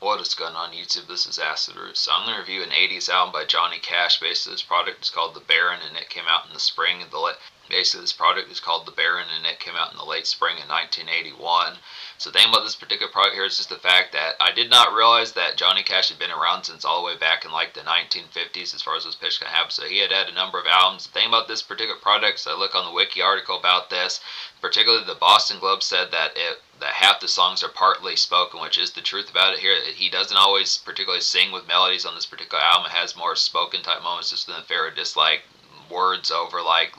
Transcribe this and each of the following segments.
What is going on YouTube? This is Acid Roots. So I'm going to review an 80s album by Johnny Cash. Basically, this product is called The Baron, and it came out in the spring of the late. Basically, this product is called The Baron, and it came out in the late spring of 1981. So the thing about this particular product here is just the fact that I did not realize that Johnny Cash had been around since all the way back in like the 1950s as far as this pitch can happen. So he had a number of albums. The thing about this particular product is I look on the wiki article about this. Particularly, the Boston Globe said that half the songs are partly spoken, which is the truth about it here. He doesn't always particularly sing with melodies on this particular album. It has more spoken type moments, just in the fair, just like words over like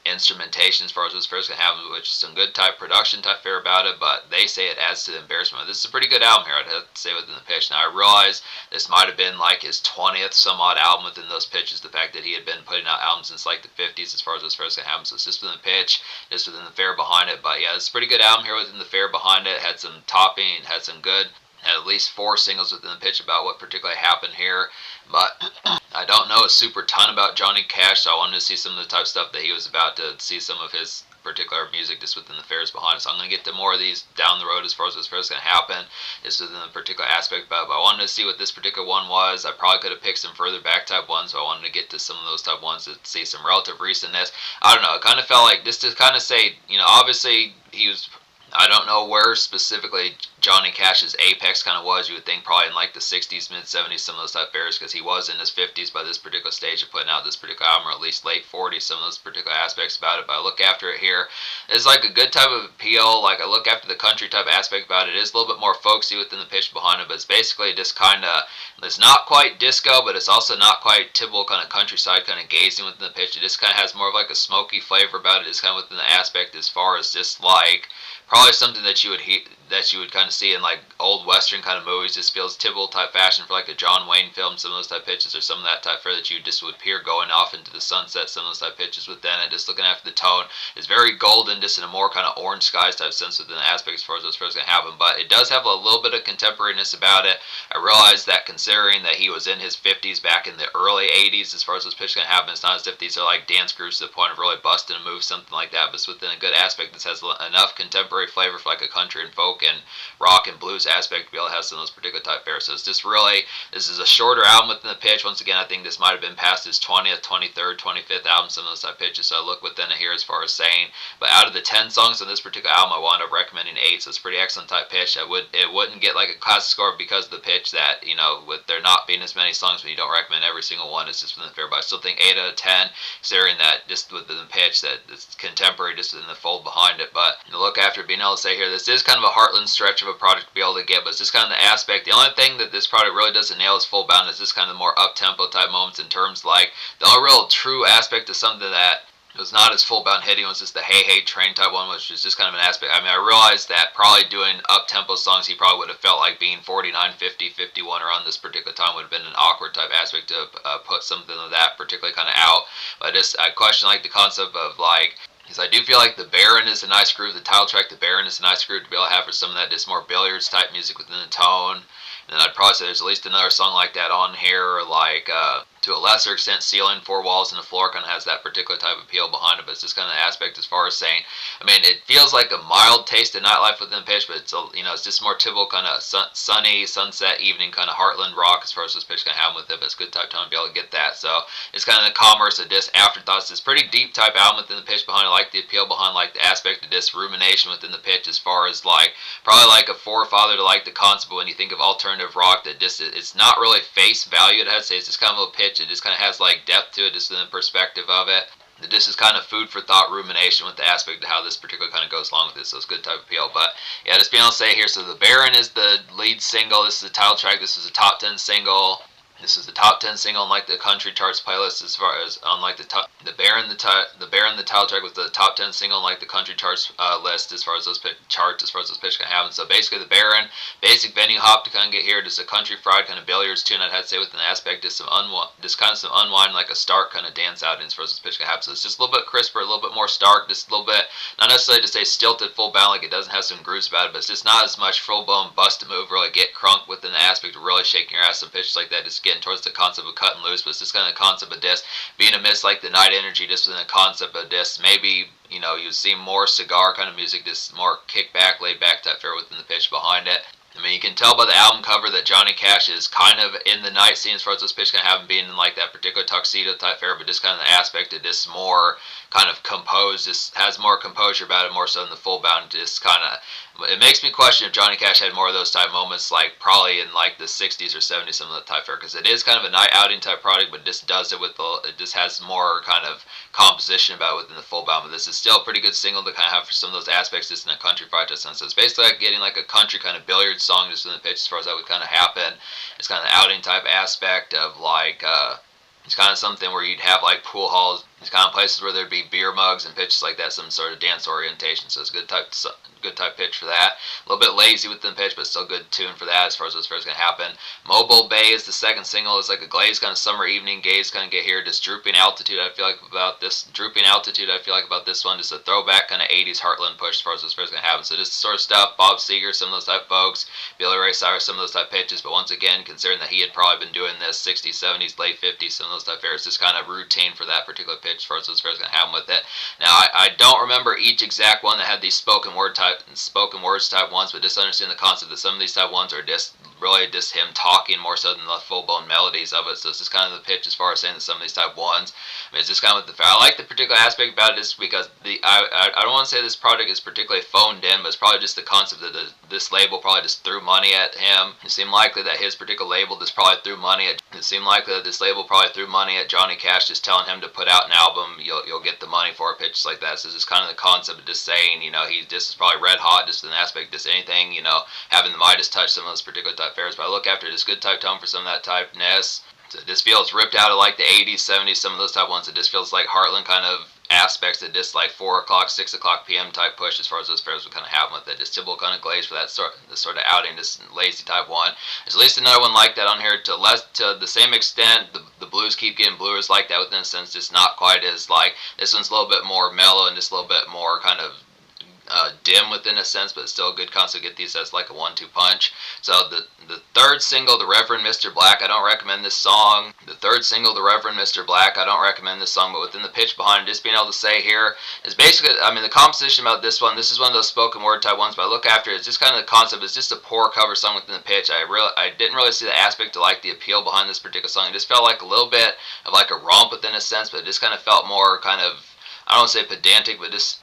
instrumentation as far as what's first going to happen, which is some good type production type fare about it, but they say it adds to the embarrassment. This is a pretty good album here, I'd have to say, within the pitch. Now, I realize this might have been like his 20th some odd album within those pitches, the fact that he had been putting out albums since like the 50s as far as what's first going to happen, so it's just within the pitch, just within the fare behind it. But yeah, it's a pretty good album here within the fare behind it. Had some topping, had some good, had at least 4 singles within the pitch about what particularly happened here. But I don't know a super ton about Johnny Cash, so I wanted to see some of the type of stuff that he was about to see, some of his particular music just within the fares behind it. So I'm going to get to more of these down the road as far as what's first going to happen, just within a particular aspect. But I wanted to see what this particular one was. I probably could have picked some further back type ones, but I wanted to get to some of those type ones to see some relative recentness. I don't know, it kind of felt like, just to kind of say, you know, obviously he was, I don't know where specifically Johnny Cash's apex kind of was. You would think probably in like the 60s, mid-70s, some of those type fairs, because he was in his 50s by this particular stage of putting out this particular album, or at least late 40s, some of those particular aspects about it. But I look after it here, it's like a good type of appeal. Like I look after the country type aspect about it. It is a little bit more folksy within the pitch behind it, but it's basically just kind of, it's not quite disco, but it's also not quite typical kind of countryside kind of gazing within the pitch. It just kind of has more of like a smoky flavor about it. It's kind of within the aspect as far as just like probably something that you would kind of see in like old western kind of movies. Just feels typical type fashion for like a John Wayne film. Some of those type pitches, or some of that type fare that you just would hear going off into the sunset. Some of those type pitches within it. Just looking after the tone, is very golden, just in a more kind of orange skies type sense within the aspect as far as what's first going to happen. But it does have a little bit of contemporariness about it. I realize that considering that he was in his 50s back in the early 80s, as far as what's pitch going to happen, it's not as if these are like dance groups to the point of really busting a move, something like that. But it's within a good aspect. This has enough contemporary flavor for like a country and folk and rock and blues aspect to be able to have some of those particular type fares. So it's just really, this is a shorter album within the pitch. Once again, I think this might have been past his 20th, 23rd, 25th album, some of those type pitches. So I look within it here as far as saying, but out of the 10 songs on this particular album, I wound up recommending 8. So it's a pretty excellent type pitch. It wouldn't get like a classic score because of the pitch, that, you know, with there not being as many songs, when you don't recommend every single one, it's just within the fair. But I still think 8 out of 10, considering that just within the pitch, that it's contemporary just within the fold behind it. But you look after being able to say here, this is kind of a heartland stretch of a product to be able to get, but it's just kind of the aspect. The only thing that this product really doesn't nail is full bound, is just kind of the more up-tempo type moments, in terms like the only real true aspect of something that was not as full bound hitting was just the Hey Hey Train type one, which was just kind of an aspect. I mean, I realized that probably doing up-tempo songs, he probably would have felt like being 49, 50, 51 around this particular time would have been an awkward type aspect to put something of that particularly kind of out. But I question like the concept of like, because I do feel like The Baron is a nice groove. The title track, The Baron, is a nice groove to be able to have for some of that just more billiards type music within the tone. And then I'd probably say there's at least another song like that on here, or like to a lesser extent, Ceiling, Four Walls, and the Floor kind of has that particular type of appeal behind it. But it's just kind of the aspect as far as saying, I mean, it feels like a mild taste of nightlife within the pitch, but it's, you know, it's just more typical kind of sunny sunset evening kind of heartland rock as far as this pitch can have with it. But it's a good type tone to be able to get that. So it's kind of the commerce of this afterthoughts. It's pretty deep type album within the pitch behind it. I like the appeal behind like the aspect of this rumination within the pitch, as far as like probably like a forefather to like the concept. But when you think of alternative rock, that just, it's not really face value. I'd say it's just kind of a pitch. It just kind of has like depth to it, just in the perspective of it. This is kind of food for thought rumination with the aspect of how this particular kind of goes along with it. So it's good type of appeal. But yeah, just being able to say here, so The Baron is the lead single. This is the title track. This is a top 10 single. This is the top 10 single on like the country charts playlist, as far as on like the Baron, the title track was the top 10 single on like the country charts list, as far as those charts, as far as those pitch can happen. So basically, The Baron, basic venue hop to kind of get here, just a country fried kind of billiards tune. I'd have to say with an aspect, just kind of some unwind, like a stark kind of dance out, as far as this pitch can happen. So it's just a little bit crisper, a little bit more stark, just a little bit, not necessarily to say stilted, full bound, like it doesn't have some grooves about it, but it's just not as much full blown bust a move, really get crunk within the aspect of really shaking your ass. Some pitches like that, just getting towards the concept of cutting loose. But it's just kind of the concept of this being amidst like the night energy, just within the concept of this. Maybe, you know, you see more cigar kind of music, just more kick back, laid back type fare within the pitch behind it. I mean, you can tell by the album cover that Johnny Cash is kind of in the night scene as far as this pitch, kind of have him being in like that particular tuxedo type fare, but just kind of the aspect of this more kind of composed, just has more composure about it more so than the full bound. Just kind of, it makes me question if Johnny Cash had more of those type moments, like probably in like the 60s or 70s, some of the type fare, because it is kind of a night outing type product, but this does it with it just has more kind of composition about it within the full bound. But this is still a pretty good single to kind of have for some of those aspects just in a country fried sense. So it's basically like getting like a country kind of billiards song just in the pitch as far as that would kind of happen. It's kind of the outing type aspect of like it's kind of something where you'd have like pool halls. It's kind of places where there'd be beer mugs and pitches like that, some sort of dance orientation. So it's a good type pitch for that. A little bit lazy within the pitch, but still good tune for that as far as what's first going to happen. Mobile Bay is the second single. It's like a glazed kind of summer evening gaze kind of get here. Just drooping altitude. I feel like about this one. Just a throwback kind of 80s Heartland push as far as what's first going to happen. So just sort of stuff. Bob Seger, some of those type folks. Billy Ray Cyrus, some of those type pitches. But once again, considering that he had probably been doing this 60s, 70s, late 50s, some of those type areas, just kind of routine for that particular pitch as far as what's first going to happen with it. Now, I don't remember each exact one that had these spoken words type ones, but just understand the concept that some of these type ones are just really just him talking more so than the full-blown melodies of it. So it's just kind of the pitch as far as saying that some of these type ones. I mean, it's just kind of I like the particular aspect about it just because I don't want to say this project is particularly phoned in, but it's probably just the concept that this label probably just threw money at him. It seemed likely that his particular label just probably threw money at. It seemed likely that this label probably threw money at Johnny Cash, just telling him to put out an album. You'll get the money for it, pitches like that. So it's just kind of the concept of just saying, he just is probably red hot, just an aspect, just anything, having the Midas touch some of those particular type fares. But I look after this good type tone for some of that typeness. It just feels ripped out of like the 80s, 70s, some of those type ones. It just feels like Heartland kind of aspects that just like 4 o'clock, 6 o'clock p.m. type push as far as those fares would kind of happen with it. Just typical kind of glaze for that sort of outing, this lazy type one. There's at least another one like that on here to the same extent. The blues keep getting bluers like that within a sense, just not quite as like, this one's a little bit more mellow and just a little bit more kind of dim within a sense, but still a good concept. Get these as like a 1-2 punch. So the third single, The Reverend Mr. Black, I don't recommend this song. The third single, The Reverend Mr. Black, I don't recommend this song, but within the pitch behind it, just being able to say here is basically, I mean, the composition about this is one of those spoken word type ones, but I look after it, it's just kind of the concept. It's just a poor cover song within the pitch. I didn't really see the aspect to like the appeal behind this particular song. It just felt like a little bit of like a romp within a sense, but it just kind of felt more kind of, I don't want to say pedantic, but just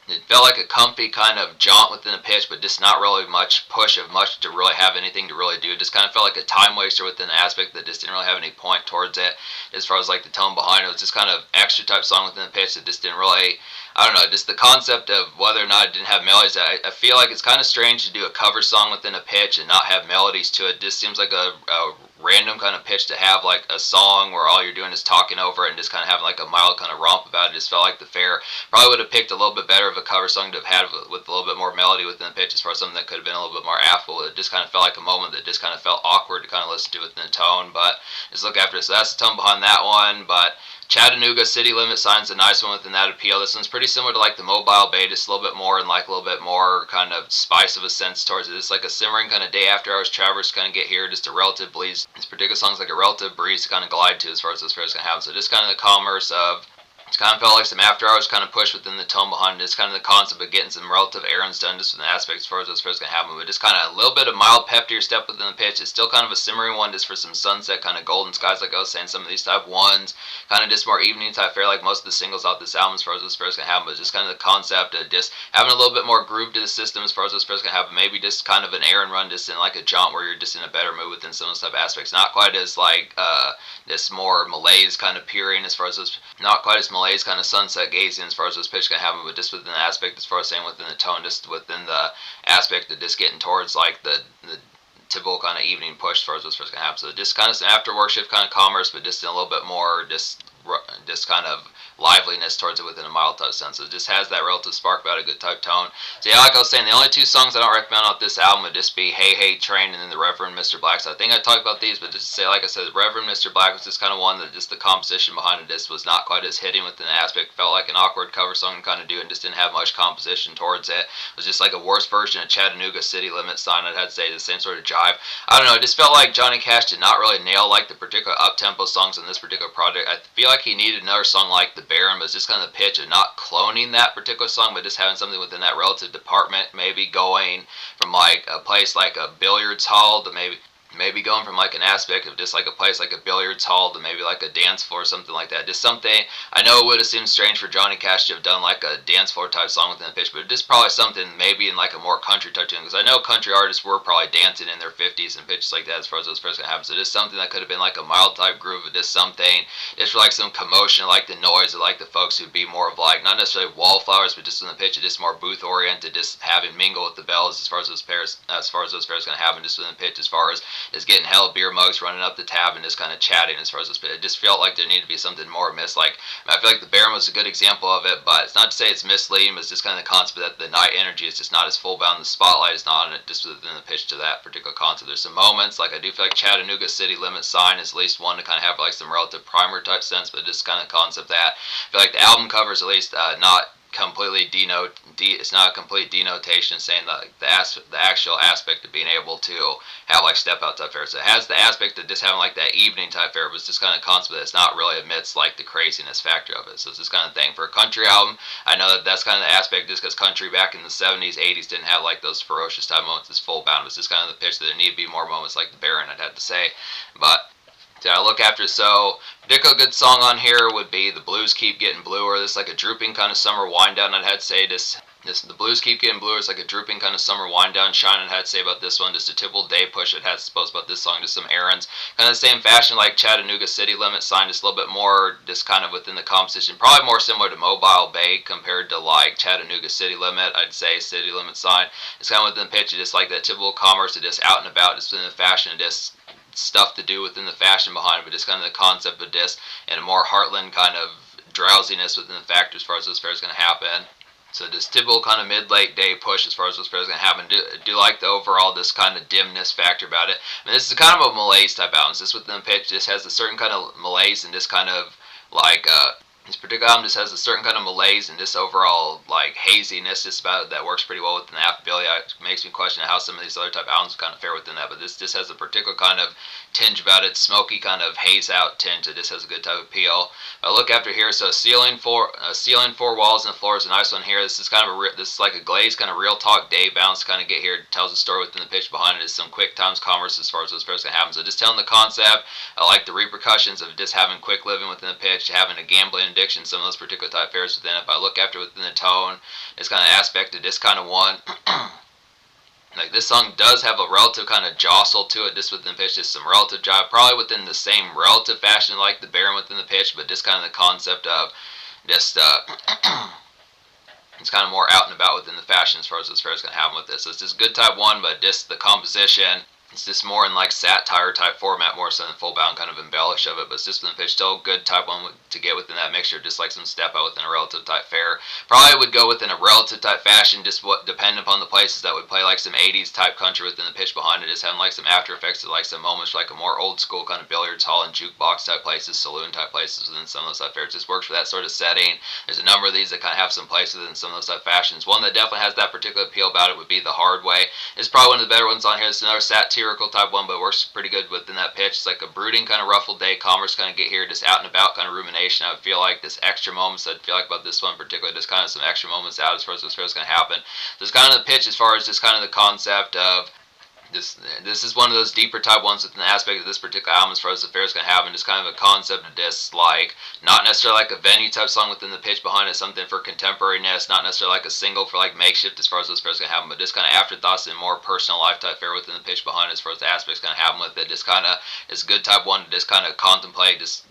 it felt like a comfy kind of jaunt within the pitch, but just not really much push of much to really have anything to really do. It just kind of felt like a time waster within the aspect that just didn't really have any point towards it. As far as like the tone behind it, it was just kind of extra type song within the pitch that just didn't really, I don't know, just the concept of whether or not it didn't have melodies. I feel like it's kind of strange to do a cover song within a pitch and not have melodies to it. It just seems like a random kind of pitch to have like a song where all you're doing is talking over it and just kind of having like a mild kind of romp about it. Just felt like the fair probably would have picked a little bit better of a cover song to have had with a little bit more melody within the pitch as far as something that could have been a little bit more affable. It just kind of felt like a moment that just kind of felt awkward to kind of listen to within the tone, but just look after it. So that's the tone behind that one. But Chattanooga City Limit Sign's a nice one within that appeal. This one's pretty similar to like the Mobile Bay, just a little bit more and like a little bit more kind of spice of a sense towards it. It's like a simmering kind of day after hours traverse kind of get here, just a relative breeze. This particular song's like a relative breeze to kind of glide to as far as this fair's gonna happen. So just kind of the commerce of, it's kind of felt like some after hours kind of push within the tone behind it. It's kind of the concept of getting some relative errands done just with an aspect as far as those first going to happen. But just kind of a little bit of mild pep to your step within the pitch. It's still kind of a simmering one just for some sunset kind of golden skies, like I was saying. Some of these type ones, kind of just more evening type fare, like most of the singles off this album as far as those first going to happen. But just kind of the concept of just having a little bit more groove to the system as far as those first going to happen. Maybe just kind of an errand run just in like a jaunt where you're just in a better mood within some of those type aspects. Not quite as like this more malaise kind of peering as far as those, not quite as malaise kind of sunset gazing as far as those pitch can happen, but just within the aspect as far as saying within the tone, just within the aspect of just getting towards like the typical kind of evening push as far as those first can happen. So just kind of some after work shift kind of commerce, but just in a little bit more just kind of liveliness towards it within a mild touch sense. So it just has that relative spark about a good type tone. So yeah, like I was saying, the only two songs I don't recommend off this album would just be Hey Hey Train and then The Reverend Mr. Black. So I think I talked about these, but just to say, like I said, The Reverend Mr. Black was just kind of one that just the composition behind it just was not quite as hitting within the aspect. Felt like an awkward cover song to kind of do and just didn't have much composition towards it. It was just like a worse version of Chattanooga City Limit Sign. I'd have to say the same sort of jive. I don't know, it just felt like Johnny Cash did not really nail like the particular up-tempo songs in this particular project. I feel like he needed another song like The Baron, but it's just kind of the pitch of not cloning that particular song, but just having something within that relative department, maybe going from like a place like a billiards hall to maybe going from like an aspect of just like a place like a billiards hall to maybe like a dance floor or something like that. Just something, I know it would have seemed strange for Johnny Cash to have done like a dance floor type song within the pitch, but just probably something maybe in like a more country type tune, because I know country artists were probably dancing in their 50s and pitches like that as far as those first gonna happen. So just something that could have been like a mild type groove of just something, just for like some commotion, like the noise of like the folks who'd be more of like, not necessarily wallflowers, but just in the pitch, just more booth oriented, just having mingle with the bells as far as those pairs gonna happen just within the pitch, as far as just getting hella beer mugs running up the tab and just kind of chatting as far as this. It just felt like there needed to be something more missed. Like, I feel like the Baron was a good example of it, but it's not to say it's misleading, but it's just kind of the concept that the night energy is just not as full bound, the spotlight is not on it, just within the pitch to that particular concept. There's some moments, like I do feel like Chattanooga City Limit Sign is at least one to kind of have like some relative primer type sense, but just kind of concept that. I feel like the album cover is at least not completely it's not a complete denotation saying the actual aspect of being able to have like step out type fare. So it has the aspect of just having like that evening type fare, but it's just kind of concept that it's not really amidst like the craziness factor of it. So it's this kind of thing for a country album. I know that that's kind of the aspect, just because country back in the 70s, 80s didn't have like those ferocious type moments, this full bound. It's just kind of the pitch that there need to be more moments like the Baron, I'd have to say. But I look after, so particular good song on here would be The Blues Keep Getting Bluer. This is like a drooping kind of summer wind down, I'd have to say. The Blues Keep Getting Bluer is like a drooping kind of summer wind down shine, I'd have to say about this one. Just a typical day push, I'd have to suppose about this song. Just some errands, kind of the same fashion like Chattanooga City Limit Sign, just a little bit more just kind of within the composition, probably more similar to Mobile Bay compared to like Chattanooga City Limit, I'd say. City Limit Sign, it's kind of within the pitch, just like that typical commerce, just out and about, just within the fashion, just stuff to do within the fashion behind it, but just kind of the concept of this and a more heartland kind of drowsiness within the factor as far as those fairs going to happen. So this typical kind of mid-late day push as far as those fairs going to happen. Do like the overall this kind of dimness factor about it. I mean, this is kind of a malaise type album. This within the pitch just has a certain kind of malaise and just kind of like this particular album just has a certain kind of malaise and just overall like haziness just about it that works pretty well within the affability. It makes me question how some of these other type albums kind of fare within that, but this just has a particular kind of tinge about it, smoky kind of haze out tinge. It just has a good type of appeal. I look after here, so ceiling, four walls, and the floor is a nice one here. This is kind of this is like a glazed kind of real talk day bounce kind of get here. It tells a story within the pitch behind it. Is some quick times commerce as far as those fairs can happen. So just telling the concept. I like the repercussions of just having quick living within the pitch, having a gambling addiction, some of those particular type fairs within it. If I look after within the tone, this kind of aspect of this kind of one. Like this song does have a relative kind of jostle to it, just within the pitch, just some relative jive, probably within the same relative fashion like the Baron within the pitch, but just kind of the concept of just it's kind of more out and about within the fashion as far as this fair is going to happen with this. So it's just good type one, but just the composition, it's just more in like satire type format more so than full bound kind of embellish of it, but it's just within the pitch, still good type one to get within that mixture, just like some step out within a relative type fare. Probably would go within a relative type fashion, just what depending upon the places that would play like some 80s type country within the pitch behind it, just having like some after effects of like some moments like a more old school kind of billiards hall and jukebox type places, saloon type places within some of those type fares. Just works for that sort of setting. There's a number of these that kind of have some places within some of those type fashions. One that definitely has that particular appeal about it would be The Hard Way. It's probably one of the better ones on here. It's another satirical type one, but works pretty good within that pitch. It's like a brooding kind of ruffled day commerce kind of get here, just out and about kind of rumination. I would feel like this extra moments, I'd feel like about this one in particular, just kind of some extra moments out as far as what's going to happen. This kind of the pitch as far as just kind of the concept of this is one of those deeper type ones within the aspect of this particular album as far as the fair is going to happen. Just kind of a concept of this, like not necessarily like a venue type song within the pitch behind it, something for contemporariness, not necessarily like a single for like makeshift as far as those fairs going to happen, but just kind of afterthoughts and more personal life type fair within the pitch behind it as far as the aspects going to happen with it. Just kind of it's a good type one to just kind of contemplate just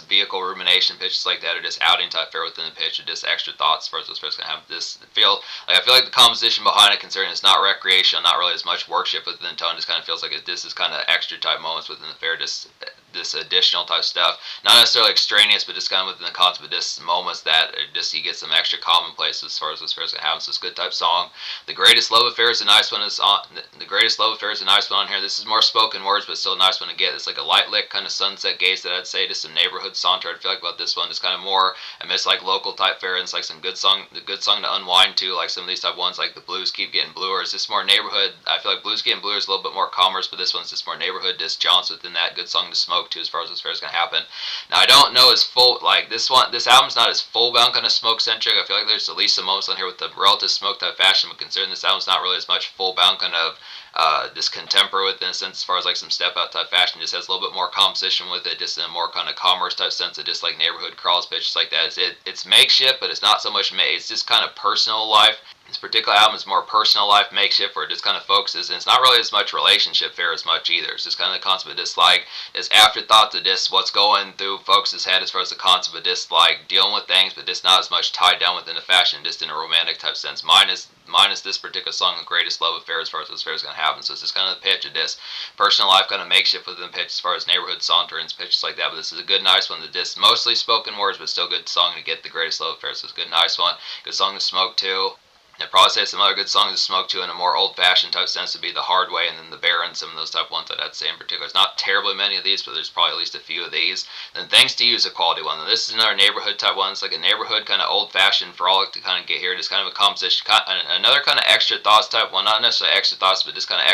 vehicle rumination pitches like that, or just outing type fare within the pitch, or just extra thoughts as far as those fairs can have. This feel like I feel like the composition behind it, considering it's not recreational, not really as much worship within the tone, just kind of feels like this is kind of extra type moments within the fair, just this additional type stuff, not necessarily extraneous, but just kind of within the concept of just moments that just you get some extra commonplace as far as those fairs can happen. So it's a good type song. The Greatest Love Affair is a nice one. The Greatest Love Affair is a nice one on here. This is more spoken words, but still a nice one to get. It's like a light lit kind of sunset gaze that I'd say, just some neighborhood saunter. I feel like about this one is kind of more amidst like local type fare, and it's like some good song to unwind to, like some of these type ones like The Blues Keep Getting Bluer. It's just more neighborhood. I feel like Blues Getting Bluer is a little bit more commerce, but this one's just more neighborhood, just jaunts within that. Good song to smoke smoke too, as far as this fair is going to happen. Now I don't know as full, like this album's not as full bound kind of smoke centric. I feel like there's at least some moments on here with the relative smoke type fashion, but considering this album's not really as much full bound kind of just contemporary within a sense, as far as like some step out type fashion, just has a little bit more composition with it, just in a more kind of commerce type sense of just like neighborhood crawls, pitches like that. It's makeshift, but it's not so much it's just kind of personal life. This particular album is more personal life makeshift, where it just kind of focuses, and it's not really as much relationship fair as much either. It's just kind of the concept of just like this afterthoughts of just what's going through folks' head as far as the concept of just like dealing with things, but just not as much tied down within the fashion, just in a romantic type sense. Minus this particular song, The Greatest Love Affair, as far as this fair is going to happen. So it's just kind of the pitch of this personal life kind of makeshift within the pitch as far as neighborhood saunterings, pitches like that. But this is a good, nice one. Just mostly spoken words, but still good song to get The Greatest Love Affair. So it's a good, nice one. Good song to smoke to. I'd probably say some other good songs to smoke to in a more old-fashioned type sense would be The Hard Way and then The Baron, some of those type ones that I'd say in particular. There's not terribly many of these, but there's probably at least a few of these. Then Thanks to You is a quality one. Now, this is another neighborhood type one. It's like a neighborhood kind of old-fashioned frolic to kind of get here. Just kind of a composition, another kind of extra thoughts type one. Not necessarily extra thoughts, but just kind of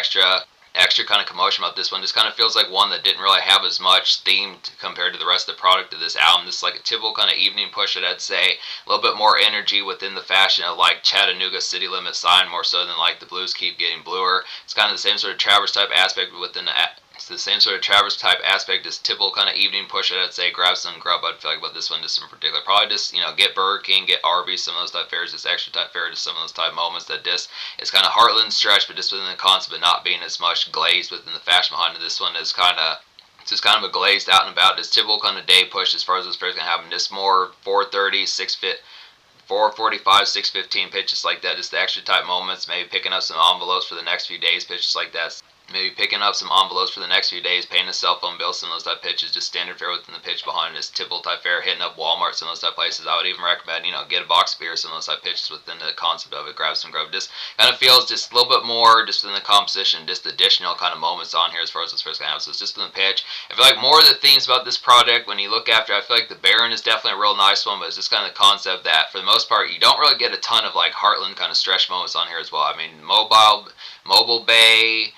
extra kind of commotion about this one. Just kind of feels like one that didn't really have as much theme compared to the rest of the product of this album. This is like a typical kind of evening push that I'd say. A little bit more energy within the fashion of like Chattanooga City Limit Sign, more so than like The Blues Keep Getting Bluer. It's kind of the same sort of Traverse type aspect within it's the same sort of Traverse type aspect, just typical kind of evening push that I'd say. Grab some grub, I'd feel like about this one just in particular. Probably just, get Burger King, get Arby's, some of those type fairs, just extra type fare, just some of those type moments that just, it's kind of heartland stretch, but just within the concept of not being as much glazed within the fashion behind it. This one is kind of, it's just kind of a glazed out and about, just typical kind of day push as far as this fair is going to happen. Just more 4:30, 4:45, 6:15 pitches like that, just the extra type moments, maybe picking up some envelopes for the next few days, pitches like that. Maybe picking up some envelopes for the next few days, paying a cell phone bill, some of those type pitches, just standard fare within the pitch behind this typical type fare, hitting up Walmart, some of those type places. I would even recommend, get a box of beer, some of those type pitches within the concept of it, grab some grub. Just kind of feels just a little bit more just within the composition, just additional kind of moments on here as far as this first going to happen. So it's just in the pitch. I feel like more of the themes about this product, when you look after, I feel like the Baron is definitely a real nice one, but it's just kind of the concept that for the most part, you don't really get a ton of like Heartland kind of stretch moments on here as well. I mean, Mobile Bay,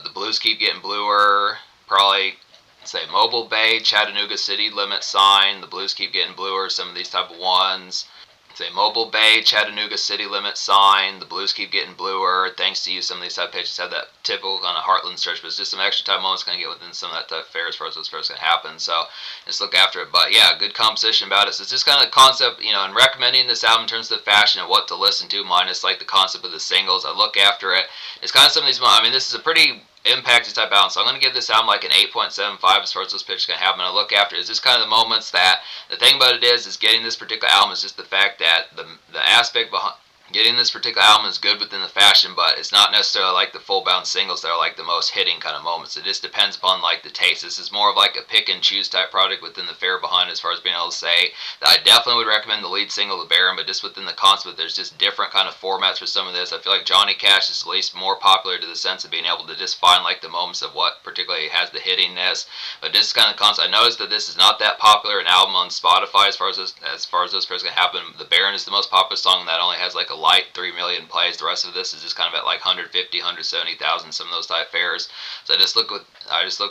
The Blues Keep Getting Bluer, probably say Mobile Bay, Chattanooga City Limit Sign, The Blues Keep Getting Bluer, some of these type of ones. Say Mobile Bay, Chattanooga City Limit Sign, The Blues Keep Getting Bluer, Thanks to You, some of these type pitches have that typical kind of Heartland stretch, but it's just some extra type moments going to get within some of that type fair as far as those fairs going to happen, so just look after it. But yeah, good composition about it. So it's just kind of the concept, and recommending this album in terms of the fashion and what to listen to, minus like the concept of the singles. I look after it. It's kind of some of these, this is a pretty impacted type album, so I'm going to give this album like an 8.75 as far as those pitches going to happen. I look after it. It's just kind of the moments that, the thing about it is getting this particular album is just the fact that the aspect behind getting this particular album is good within the fashion, but it's not necessarily like the full-bound singles that are like the most hitting kind of moments. It just depends upon like the taste. This is more of like a pick and choose type product within the fare behind, as far as being able to say that I definitely would recommend the lead single, The Baron, but just within the concept, there's just different kind of formats for some of this. I feel like Johnny Cash is at least more popular to the sense of being able to just find like the moments of what particularly has the hittingness. But this kind of concept, I noticed that this is not that popular an album on Spotify as far as those fairs can happen. The Baron is the most popular song that only has like a light 3 million plays. The rest of this is just kind of at like 150, 170,000, some of those type fares. So I just look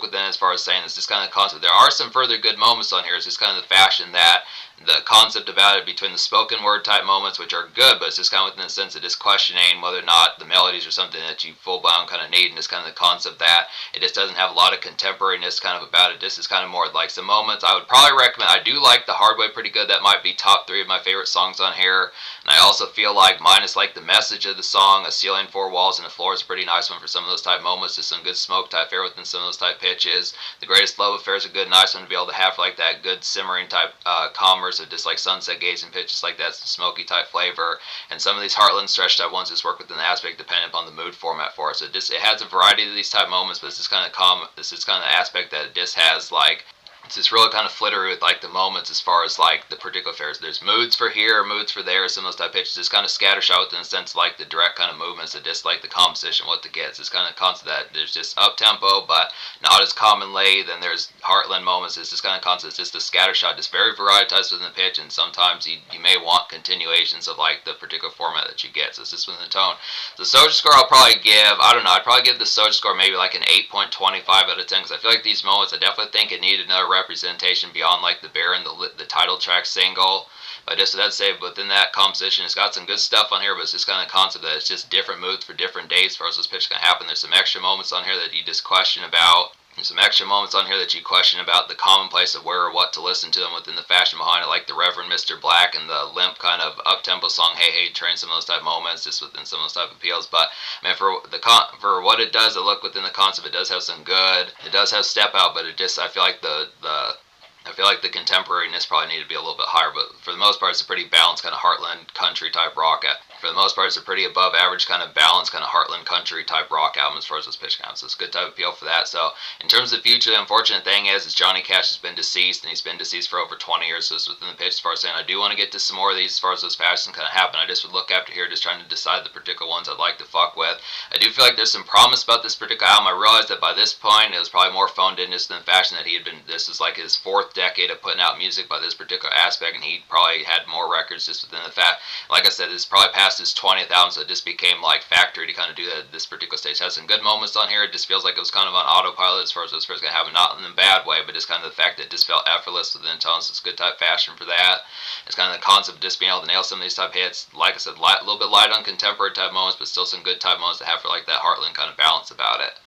within as far as saying it's just kind of the concept. There are some further good moments on here. It's just kind of the fashion that the concept about it between the spoken word type moments, which are good, but it's just kind of within the sense of just questioning whether or not the melodies are something that you full-blown kind of need, and just kind of the concept that it just doesn't have a lot of contemporariness kind of about it. This is kind of more like some moments. I would probably recommend, I do like The Hard Way pretty good. That might be top 3 of my favorite songs on here. And I also feel like, minus like the message of the song, A Ceiling, Four Walls, and a Floor is a pretty nice one for some of those type moments. Just some good smoke type fare within some of those type pitches. The Greatest Love Affair is a good, nice one to be able to have like that good simmering type commerce of just like sunset gazing pitches like that, some smoky type flavor. And some of these Heartland stretch type ones just work within the aspect depending upon the mood format for it. So it has a variety of these type moments, but it's just kind of the aspect that it just has like it's just really kind of flittery with like the moments as far as like the particular affairs. There's moods for here, moods for there, some of those type of pitches. Just kind of scattershot within the sense of like the direct kind of movements that just like the composition, what the gets. It's kind of constant that there's just up tempo, but not as commonly. Then there's heartland moments. It's just kind of constant. It's just a scattershot, just very varietized within the pitch, and sometimes you may want continuations of like the particular format that you get. So it's just within the tone. The Soja score I'll probably give, I don't know, I'd probably give the Soja score maybe like an 8.25 out of 10 because I feel like these moments, I definitely think it needed another representation beyond like the Baron, the title track single. But just that say, within that composition, it's got some good stuff on here, but it's just kind of the concept that it's just different moods for different days as far as this pitch can happen. There's some extra moments on here that you just question about. There's some extra moments on here that you question about the commonplace of where or what to listen to them within the fashion behind it, like the Reverend Mr. Black and the limp kind of up-tempo song, Hey Hey Train, some of those type of moments, just within some of those type of appeals. But, man, for what it does, it look within the concept, it does have some good, it does have step out, but it just, I feel like the contemporariness probably need to be a little bit higher, but for the most part, it's a pretty balanced kind of heartland country type rock. For the most part, it's a pretty above average kind of balanced kind of heartland country type rock album as far as this pitch counts. So it's a good type of appeal for that. So in terms of the future, the unfortunate thing is Johnny Cash has been deceased, and he's been deceased for over 20 years. So it's within the pitch as far as saying I do want to get to some more of these as far as those fashions kind of happen. I just would look after here just trying to decide the particular ones I'd like to fuck with. I do feel like there's some promise about this particular album. I realized that by this point it was probably more phoned in just than fashion, that he had been, this is like his 4th decade of putting out music by this particular aspect, and he probably had more records just within the fact, like I said, it's probably past his 20th album, so it just became like factory to kind of do that at this particular stage. It has some good moments on here. It just feels like it was kind of on autopilot as far as those first going to happen, not in a bad way, but just kind of the fact that it just felt effortless within tones. It's good type fashion for that. It's kind of the concept of just being able to nail some of these type hits. Like I said, a little bit light on contemporary type moments, but still some good type moments to have for like that heartland kind of balance about it.